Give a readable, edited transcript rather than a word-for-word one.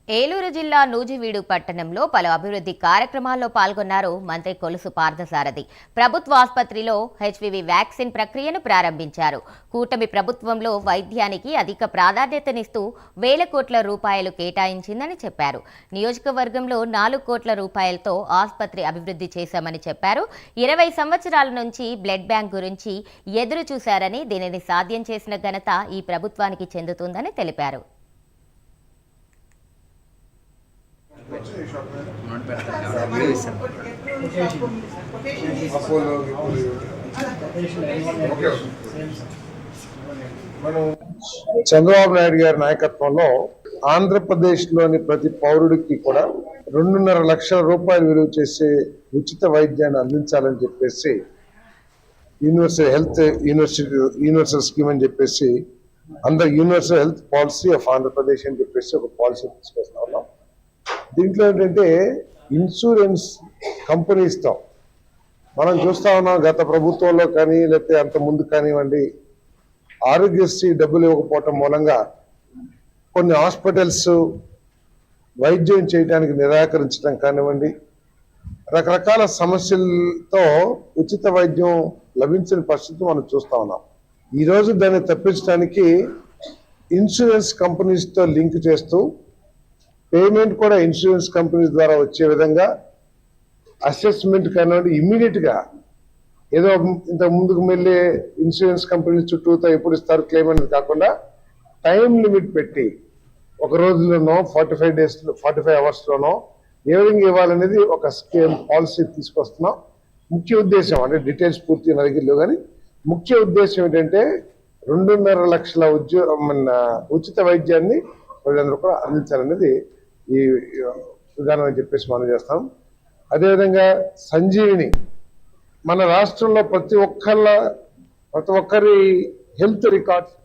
ఏలూరు జిల్లా నూజివీడు పట్టణంలో పలు అభివృద్ధి కార్యక్రమాల్లో పాల్గొన్నారు మంత్రి కొలుసు పార్థసారథి. ప్రభుత్వ ఆసుపత్రిలో హెచ్పివి వ్యాక్సిన్ ప్రక్రియను ప్రారంభించారు. కూటమి ప్రభుత్వంలో వైద్యానికి అధిక ప్రాధాన్యతనిస్తూ వేల కోట్ల రూపాయలు కేటాయించిందని చెప్పారు. నియోజకవర్గంలో 4 కోట్ల రూపాయలతో ఆసుపత్రి అభివృద్ధి చేశామని చెప్పారు. 20 సంవత్సరాల నుంచి బ్లడ్ బ్యాంక్ గురించి ఎదురు చూశారని, దీనిని సాధ్యం చేసిన ఘనత ఈ ప్రభుత్వానికి చెందుతుందని తెలిపారు. చంద్రబాబు నాయుడు గారి నాయకత్వంలో ఆంధ్రప్రదేశ్లోని ప్రతి పౌరుడికి కూడా 2.5 లక్షల రూపాయలు విలువ చేసే ఉచిత వైద్యాన్ని అందించాలని చెప్పేసి యూనివర్సల్ స్కీమ్ అని చెప్పేసి అందర్ universal health policy of Andhra Pradesh అని చెప్పేసి ఒక పాలసీ తీసుకొస్తా ఉన్నాం. దీంట్లో ఏంటంటే ఇన్సూరెన్స్ కంపెనీస్తో మనం చూస్తా ఉన్నాం. గత ప్రభుత్వంలో కానీ లేకపోతే అంత ముందు కానివ్వండి, ఆరోగ్యశ్రీ డబ్బులు ఇవ్వకపోవటం మూలంగా కొన్ని హాస్పిటల్స్ వైద్యం చేయడానికి నిరాకరించడం కానివ్వండి, రకరకాల సమస్యలతో ఉచిత వైద్యం లభించిన పరిస్థితి మనం చూస్తా ఉన్నాం. ఈరోజు దాన్ని తప్పించడానికి ఇన్సూరెన్స్ కంపెనీస్తో లింక్ చేస్తూ పేమెంట్ కూడా ఇన్సూరెన్స్ కంపెనీస్ ద్వారా వచ్చే విధంగా అసెస్మెంట్ కానివ్వండి ఇమ్మీడియట్గా, ఏదో ఇంత ముందుకు వెళ్ళే ఇన్సూరెన్స్ కంపెనీస్ చుట్టూతో ఎప్పుడు ఇస్తారు క్లెయిమ్ అనేది కాకుండా టైం లిమిట్ పెట్టి ఒక రోజులోనో 45 డేస్లో 45 అవర్స్లోనో ఏ విధంగా ఇవ్వాలనేది ఒక స్కీమ్ పాలసీ తీసుకొస్తున్నాం. ముఖ్య ఉద్దేశం అంటే డీటెయిల్స్ పూర్తిగా నడిగిల్లో కానీ ముఖ్య ఉద్దేశం ఏంటంటే 2.5 లక్షల ఉచిత వైద్యాన్ని ప్రజలందరూ కూడా అందించాలనేది ఈ విధానం అని చెప్పేసి మనం చేస్తాం. అదేవిధంగా సంజీవిని మన రాష్ట్రంలో ప్రతి ఒక్కరి హెల్త్ రికార్డ్స్